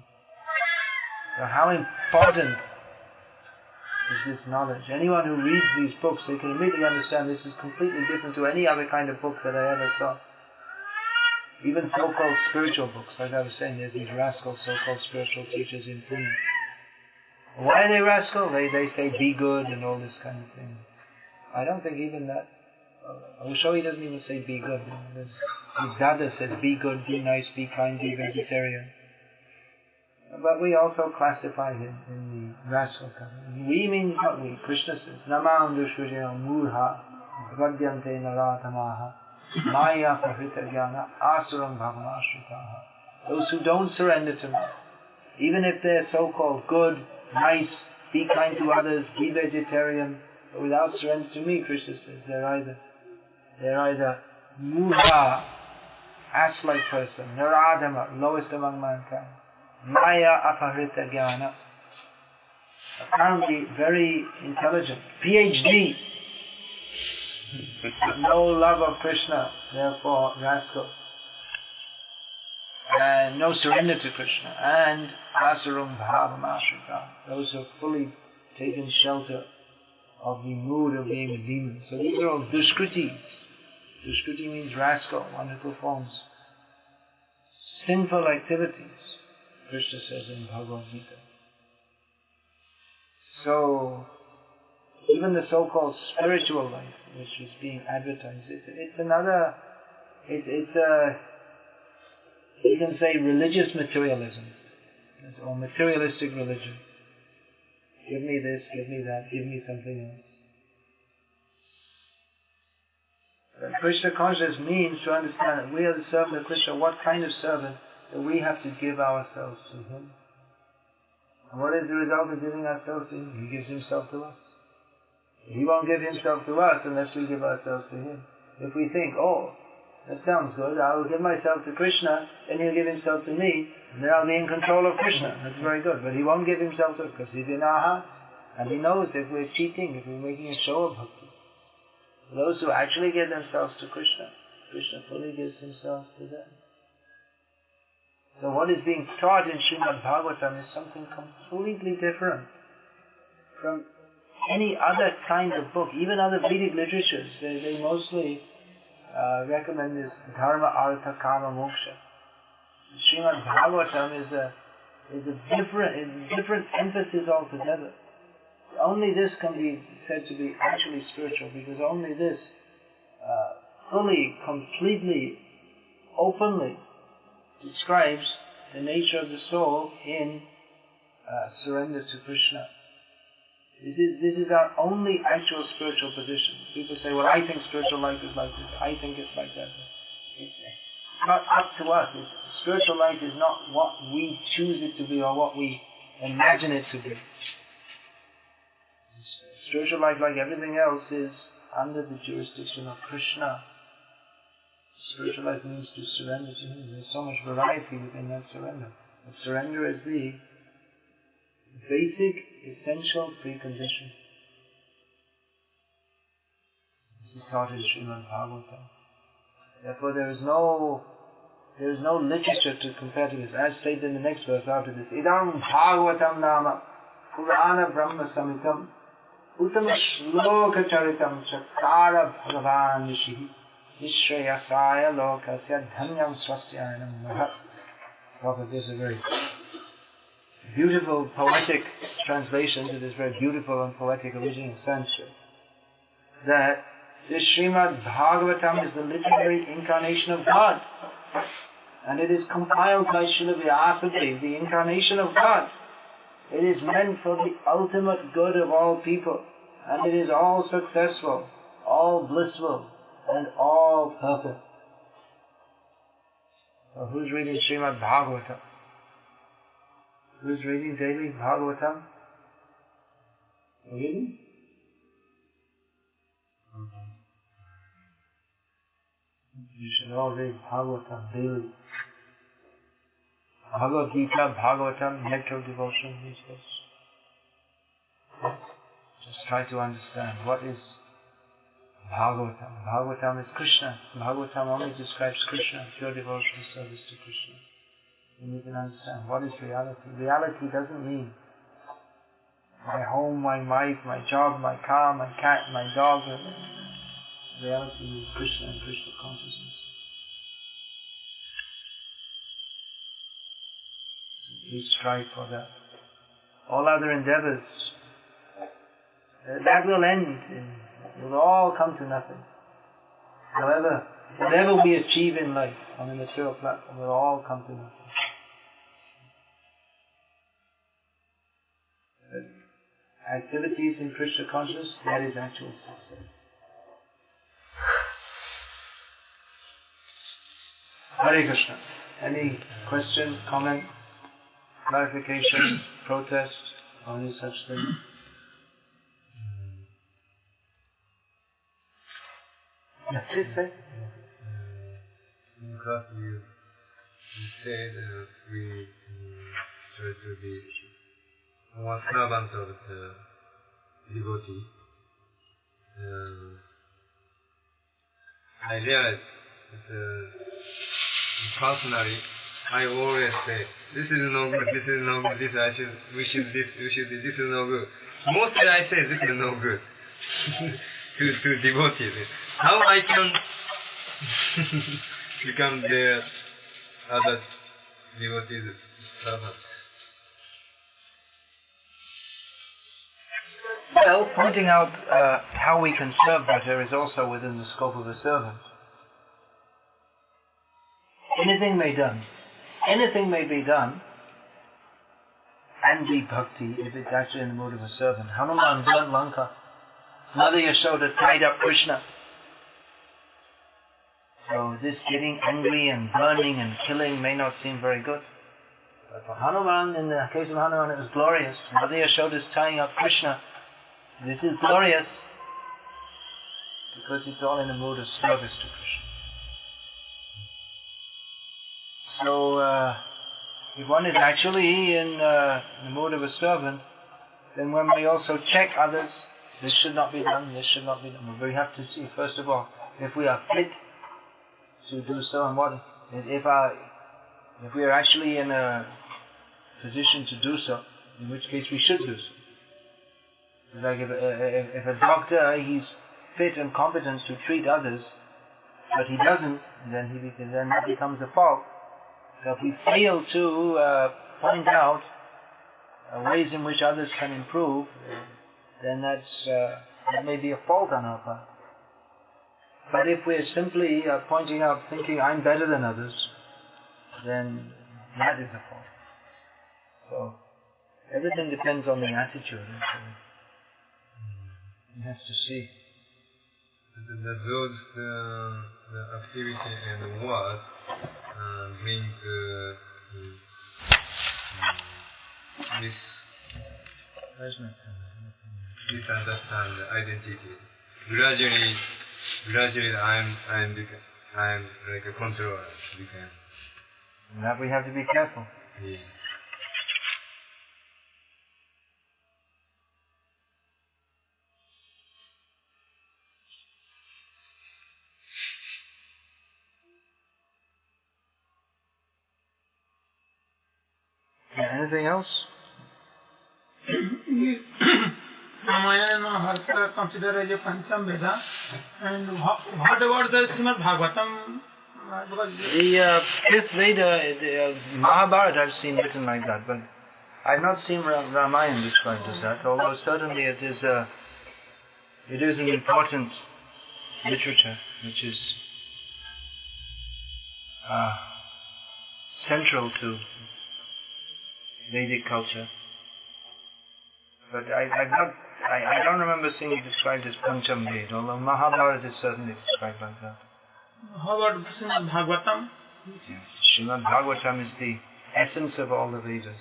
So how important is this knowledge? Anyone who reads these books, they can immediately understand this is completely different to any other kind of book that I ever saw. Even so-called spiritual books, like I was saying, there's these rascal so-called spiritual teachers in Pune. Why are they rascal? They say be good and all this kind of thing. I don't think even that. I'm sure he doesn't even say be good. His dada says be good, be nice, be kind, be vegetarian. But we also classify him in the rascal category. We means what we. Krishna says, Namam dushvijaya murha vadyante naratamaha maya pahrita jnana asuram bhavamashritaha. Those who don't surrender to me, even if they're so-called good, nice, be kind to others, be vegetarian, but without surrender to me, Krishna says, they're either murha, ass-like person, naradama, lowest among mankind, maya aparita jnana, apparently very intelligent, PhD, no love of Krishna, therefore rascal, and no surrender to Krishna, and asuram bhavam ashrita, those who have fully taken shelter of the mood of being a demon. So these are all dushkritis. Dushkriti means rascal, one who performs sinful activities, Krishna says in Bhagavad-gita. So, even the so-called spiritual life, which is being advertised, it's another, you can say religious materialism, or materialistic religion. Give me this, give me that, give me something else. But Krishna consciousness means to understand that we are the servant of Krishna. What kind of servant that we have to give ourselves to Him? And what is the result of giving ourselves to Him? He gives Himself to us. He won't give Himself to us unless we give ourselves to Him. If we think, oh, that sounds good, I will give myself to Krishna, then He'll give Himself to me, and then I'll be in control of Krishna. That's very good. But He won't give Himself to us because He's in our hearts. And He knows if we're cheating, if we're making a show of Bhakti. Those who actually give themselves to Krishna, Krishna fully gives Himself to them. So what is being taught in Srimad Bhagavatam is something completely different from any other kind of book. Even other Vedic literatures, they mostly recommend this dharma, artha, kama, moksha. Srimad Bhagavatam is a different emphasis altogether. Only this can be said to be actually spiritual, because only this fully, completely, openly describes the nature of the soul in surrender to Krishna. This is our only actual spiritual position. People say, well, I think spiritual life is like this, I think it's like that. It's not up to us. Spiritual life is not what we choose it to be or what we imagine it to be. Spiritual life, like everything else, is under the jurisdiction of Krishna. Spiritual life means to surrender to Him. There's so much variety within that surrender. But surrender is the basic, essential precondition. This is taught in Srimad Bhagavatam. Therefore, there is no literature to compare to this. As stated in the next verse after this, Idam Bhagavatam Nama Purana Brahma Samitam Uttama Shloka Charitam Chakara Bhagavan Nishihi Nishrayasaya Lokasya Dhanyam Swastyanam Mahat. Prophet, this is a very beautiful poetic translations, it is very beautiful and poetic original Sanskrit, that this Srimad Bhagavatam is the literary incarnation of God. And it is compiled by Srila Vyasadeva, the incarnation of God. It is meant for the ultimate good of all people. And it is all successful, all blissful, and all perfect. So who's reading Srimad Bhagavatam? Who's reading daily Bhagavatam? Reading? You should all read Bhagavatam daily. Bhagavad-gita, Bhagavatam, nectar of devotion, these books. Just try to understand what is Bhagavatam. Bhagavatam is Krishna. Bhagavatam only describes Krishna, pure devotion, service to Krishna. And you can understand what is reality. Reality doesn't mean my home, my wife, my job, my car, my cat, my dog. Reality means Krishna and Krishna consciousness. We strive for that. All other endeavors, that will end. It will all come to nothing. However, whatever we achieve in life on the material platform will all come to nothing. Activities in Krishna consciousness, that is actual success. Hare Krishna. Any question, comment, clarification, protest, or any such thing? Yes, please say. Because you said we try to be more servant of the devotee. I realized that personally, I always say, this is no good, this is no good, we should this is no good. Mostly I say, this is no good to devotees. How I can become their other devotees servant? Well, pointing out how we can serve better is also within the scope of a servant. Anything may be done and be bhakti if it's actually in the mood of a servant. Hanuman burnt Lanka. Mother Yashoda tied up Krishna. So this getting angry and burning and killing may not seem very good. But for Hanuman, in the case of Hanuman, it was glorious. Mother Yashoda is tying up Krishna. This is glorious because it's all in the mood of service to Krishna. So, if one is actually in the mood of a servant, then one may also check others. This should not be done, this should not be done. We have to see, first of all, if we are fit to do so, and what if we are actually in a position to do so, in which case we should do so. Like if a doctor, he's fit and competent to treat others, but he doesn't, then that becomes a fault. So if we fail to point out ways in which others can improve, then that may be a fault on our part. But if we're simply pointing out, thinking I'm better than others, then that is a fault. So everything depends on the attitude. You have to see. Those the activity and words bring misunderstand identity. Gradually, I'm like a controller. That we have to be careful. Yeah. Anything else? Ramayana and Mahabharata are considered as a Pancham Veda. And what about the Srimad Bhagavatam? The fifth Veda, the Mahabharata I've seen written like that, but I've not seen Ramayana described as that, although certainly it is an important literature which is central to Vedic culture. But I don't remember seeing it described as Pancham Ved, although Mahabharata is certainly described like that. How about Srimad Bhagavatam? Srimad Bhagavatam is the essence of all the Vedas.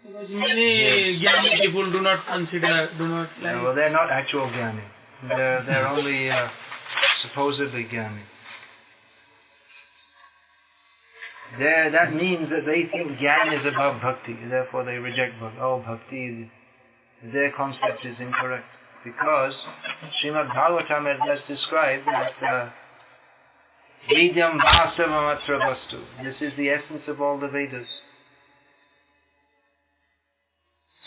Because many Jnani people do not like. No, well, they're not actual Jnani. They're only supposedly Jnani. That means that they think Jnana is above Bhakti, therefore they reject Bhakti. Oh, Bhakti, their concept is incorrect. Because Srimad Bhagavatam has described that Vedyam Vasavamatra Vastu. This is the essence of all the Vedas.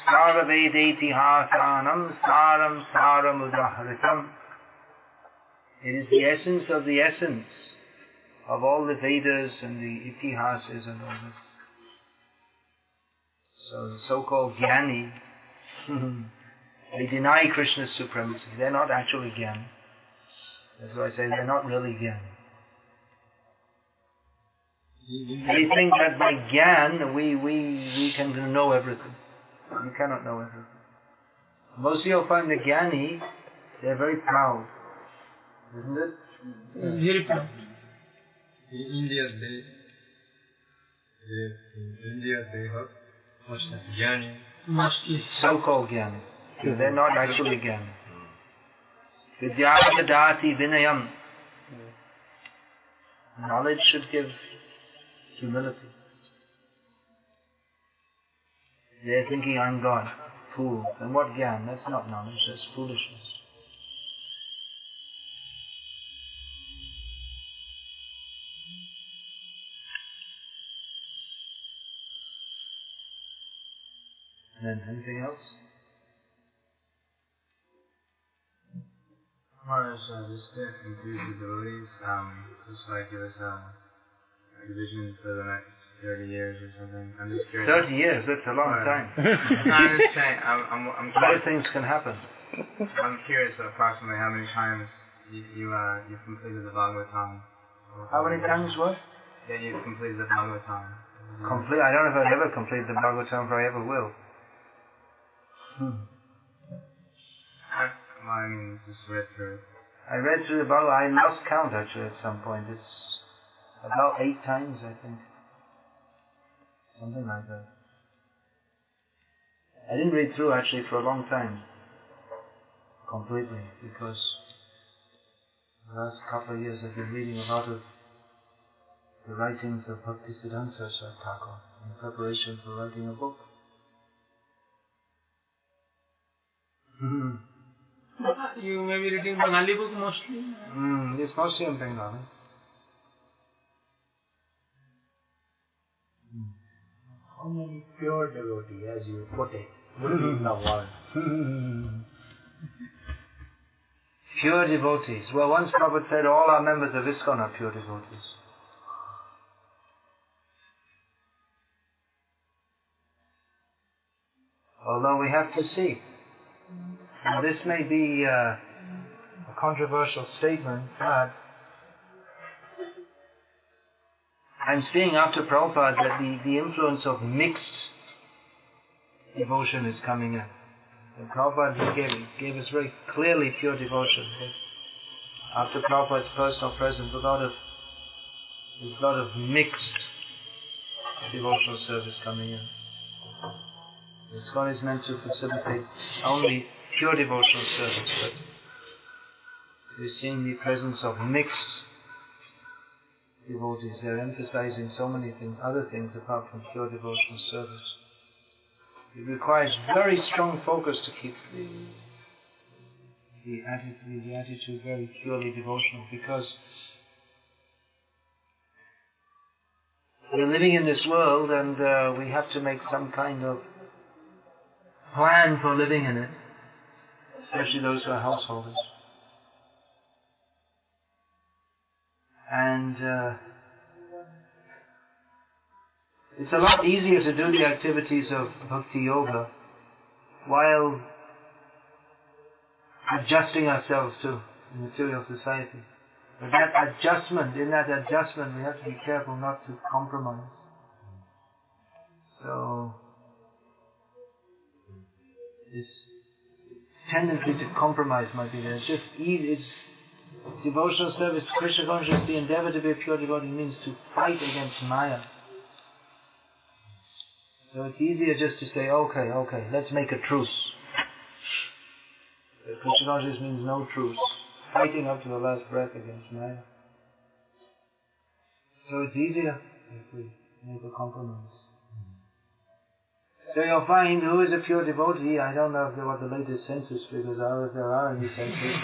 Sara Vedeti Hasanam Saram Saram Udahritam. It is the essence of the essence of all the Vedas and the Itihasas and all this. So the so-called Jnani, they deny Krishna's supremacy. They're not actually Jnani. That's why I say they're not really Jnani. They think that by Jnana we can know everything. You cannot know everything. Most you'll find the Jnani, they're very proud. Isn't it? Very proud. In India they have Jnani. Mostly. So-called Jnani. They're not actually Jnani. Vidyaya dati vinayam. Knowledge should give humility. They're thinking, I'm God. Fool. And what Jnana? That's not knowledge, that's foolishness. And then anything else? Maharaj, just to increase the devotees, just like give us a vision for the next 30 years or something. I'm just curious. 30 years, that's a long time. I'm just saying, I'm A lot of curious. things can happen. I'm curious approximately how many times you've completed the Bhagavatam. How many times what? Yeah, you've completed the Bhagavatam. I don't know if I've ever completed the Bhagavatam, if I ever will. Well, I mean, just read through it. I read through the Bhagavad. I lost count actually at some point. It's about 8 times, I think. Something like that. I didn't read through actually for a long time. Completely. Because the last couple of years I've been reading a lot of the writings of Bhakti Siddhanta Thakur in preparation for writing a book. You may be reading Bengali book mostly? It's mostly in Bengali. How many pure devotees, as you put it, would be in the world? Pure devotees. Well, once Prabhupada said all our members of ISKCON are pure devotees. Although we have to see. Now this may be a controversial statement, but I'm seeing after Prabhupada that the influence of mixed devotion is coming in. And Prabhupada gave us very clearly pure devotion. After Prabhupada's personal presence, there's a lot of mixed devotional service coming in. ISKCON is meant to facilitate only pure devotional service, but we're seeing the presence of mixed devotees. They're emphasizing so many things, other things apart from pure devotional service. It requires very strong focus to keep the attitude very purely devotional, because we're living in this world and we have to make some kind of plan for living in it, especially those who are householders. And it's a lot easier to do the activities of Bhakti Yoga while adjusting ourselves to the material society. But in that adjustment we have to be careful not to compromise. So, this tendency to compromise might be there. It's just easy. It's devotional service, Krishna consciousness, the endeavor to be a pure devotee means to fight against Maya. So it's easier just to say, okay, let's make a truce. Krishna consciousness means no truce. Fighting up to the last breath against Maya. So it's easier if we make a compromise. So you'll find who is a pure devotee. I don't know what the latest census figures are, if there are any census.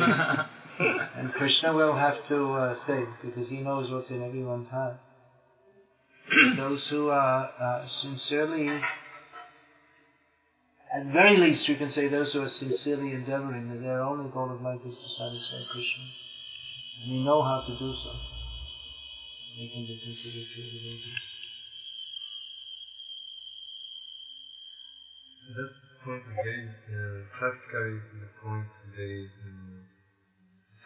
And Krishna will have to say, because he knows what's in everyone's heart. Those who are sincerely, at very least you can say those who are sincerely endeavoring that their only goal of life is to satisfy Krishna. And they know how to do so. They can be considered pure devotees. That point again, practically the point they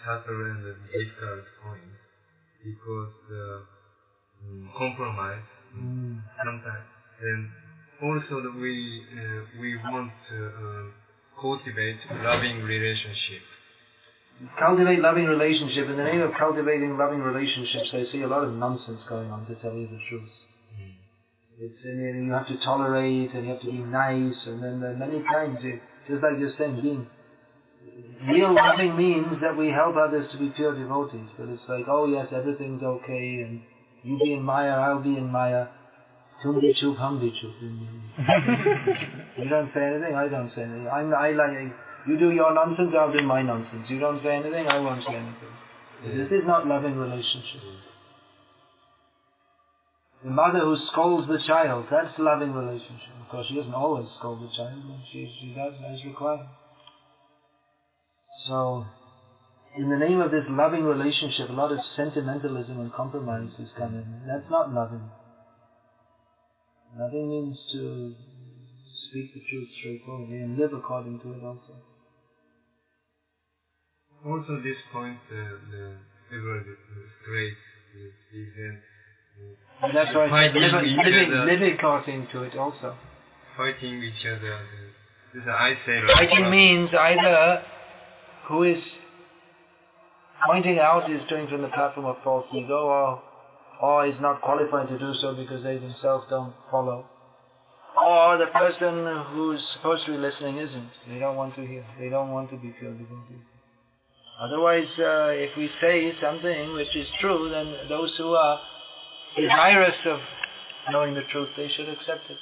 subtle and difficult point, because compromise sometimes, and also that we want to cultivate loving relationship. Cultivate loving relationship. In the name of cultivating loving relationships, I see a lot of nonsense going on, to tell you the truth. It's you have to tolerate and you have to be nice, and then many times, just like you're saying, real loving means that we help others to be pure devotees. But it's like, oh yes, everything's okay, and you be in Maya, I'll be in Maya. Tum bi chup, hum bi chup. You don't say anything, I don't say anything. I like you do your nonsense, I'll do my nonsense. You don't say anything, I won't say anything. This is not loving relationship. The mother who scolds the child, that's loving relationship. Of course, she doesn't always scold the child, but she does as required. So, in the name of this loving relationship, a lot of sentimentalism and compromise has come in. That's not loving. Loving means to speak the truth straightforwardly and live according to it also. Also, this point, the great is that's why living according to it also. Fighting each other. I say fighting means either who is pointing out is doing from the platform of false ego, or is not qualified to do so because they themselves don't follow, or the person who's supposed to be listening isn't. They don't want to hear. They don't want to be pure devotees. Otherwise, if we say something which is true, then those who are desirous of knowing the truth, they should accept it.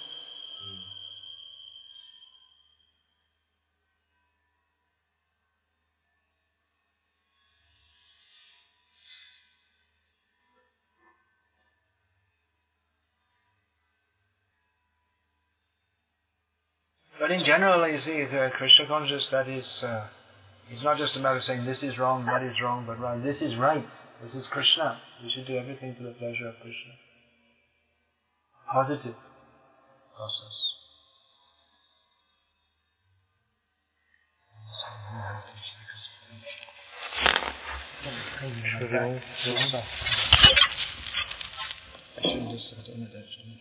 But in general, you see, Krishna consciousness, that is, it's not just a matter of saying this is wrong, that is wrong, but rather this is right. This is Krishna. We should do everything for the pleasure of Krishna. Positive process. I shouldn't just have done it actually.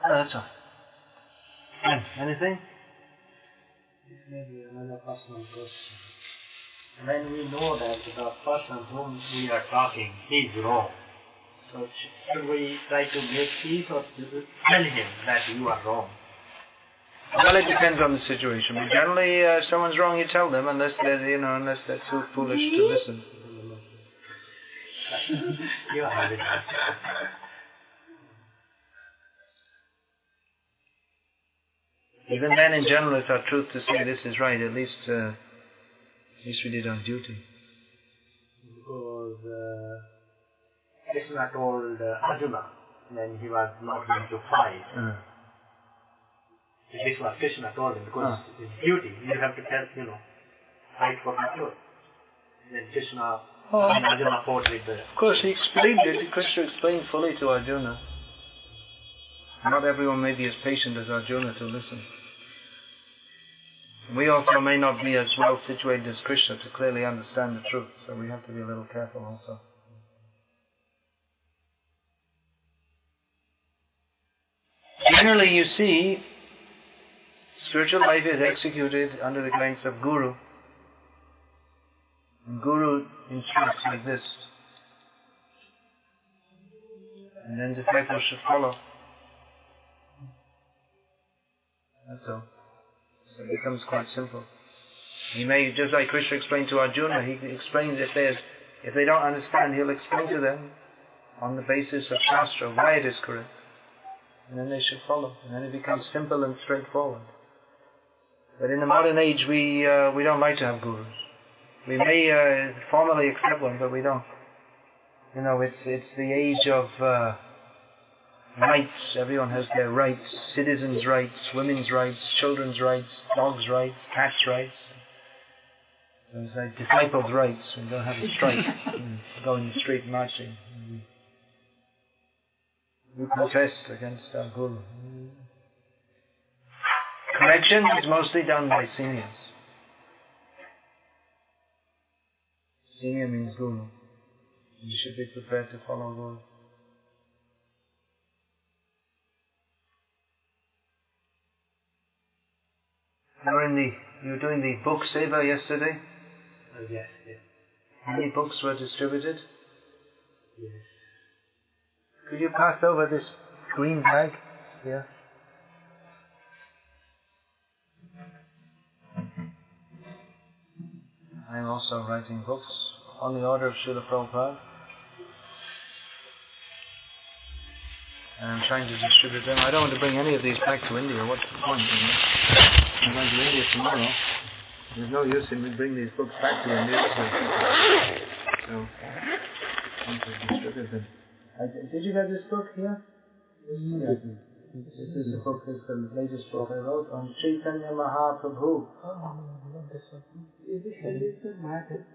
That's all. Anything? Maybe another personal question. When we know that the person whom we are talking is wrong, so should we try to make peace or tell him that you are wrong? Well, it depends on the situation. But generally, if someone's wrong, you tell them, unless they're too foolish to listen. You have it. Even then, in general, it's our truth to say this is right. At least we did our duty. Because Krishna told Arjuna when he was not going to fight, This was Krishna told him, because it's duty, you have to tell, fight for the truth. Then Krishna and Arjuna fought with the... Of course, he explained it. Krishna explained fully to Arjuna. Not everyone may be as patient as Arjuna to listen. We also may not be as well situated as Krishna to clearly understand the truth, so we have to be a little careful also. Generally, you see, spiritual life is executed under the guidance of Guru. And Guru instructs like this. And then disciples should follow. That's all. So it becomes quite simple. He may, just like Krishna explained to Arjuna, he explains if they don't understand, he'll explain to them on the basis of Shastra why it is correct. And then they should follow. And then it becomes simple and straightforward. But in the modern age, we don't like to have gurus. We may formally accept one, but we don't. It's the age of rights. Everyone has their rights. Citizens' rights, women's rights, children's rights, dogs' rights, cats' rights. So it's like disciples' rights. We don't have a strike. Go in the street marching. We protest against our guru. Correction is mostly done by seniors. Senior means guru. You should be prepared to follow guru. You were doing the book seva yesterday? Yes. How many books were distributed? Yes. Could you pass over this green bag here? I'm also writing books on the order of Srila Prabhupada. And I'm trying to distribute them. I don't want to bring any of these back to India. What's the point? I'm going to India tomorrow. There's no use in me bringing these books back to India. So I want to distribute them. Did you get this book here? This is the book, this is the latest book I wrote on Chaitanya Mahaprabhu. Is this the matter?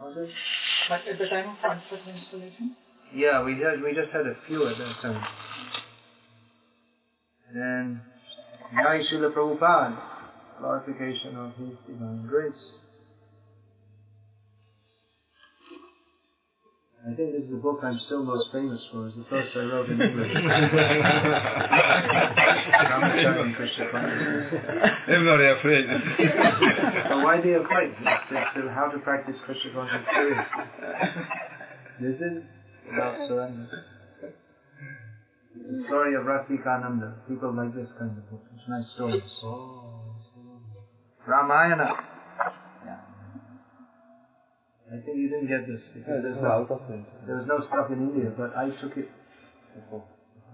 Was it? But at the time of Sanskrit installation? Yeah, we just had a few at that time. And Jai Srila Prabhupada, glorification of His divine grace. I think this is the book I'm still most famous for. It's the first I wrote in English. Brahmachari Krishna consciousness. Everybody afraid. So why be afraid? It's how to practice Krishna consciousness seriously. This is about surrender. The story of Rasikananda. People like this kind of book. It's nice stories. Ramayana. Yeah. I think you didn't get this because there was no stock in India, but I took it.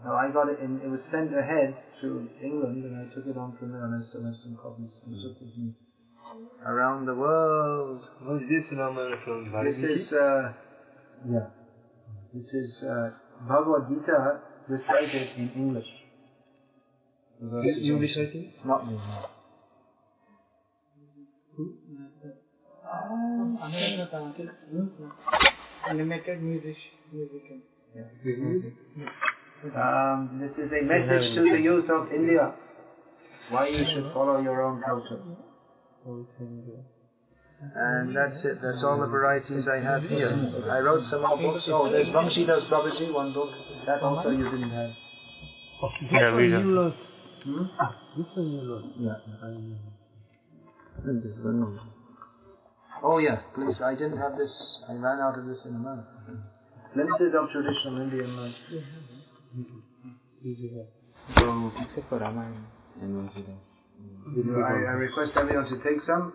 No, I got it in. It was sent ahead to England, and I took it on from there, and I still have some copies. And took with me around the world. What is this Ramayana from Bhagavad-gita? This is Bhagavad-gita recited in English. English writing? Not me. Animated music. This is a message to the youth of India. Why you should follow your own culture. And that's it. That's all the varieties I have here. I wrote some more books. Oh, there's Vamshidas Babaji, one book. That also you didn't have. Yeah, we Hmm? This one you wrote. Yeah. And this one. Oh yeah, please. I didn't have this. I ran out of this in America. Glimpses of traditional Indian life. So, except for Ramayana and Vamshidas. I request everyone to take some.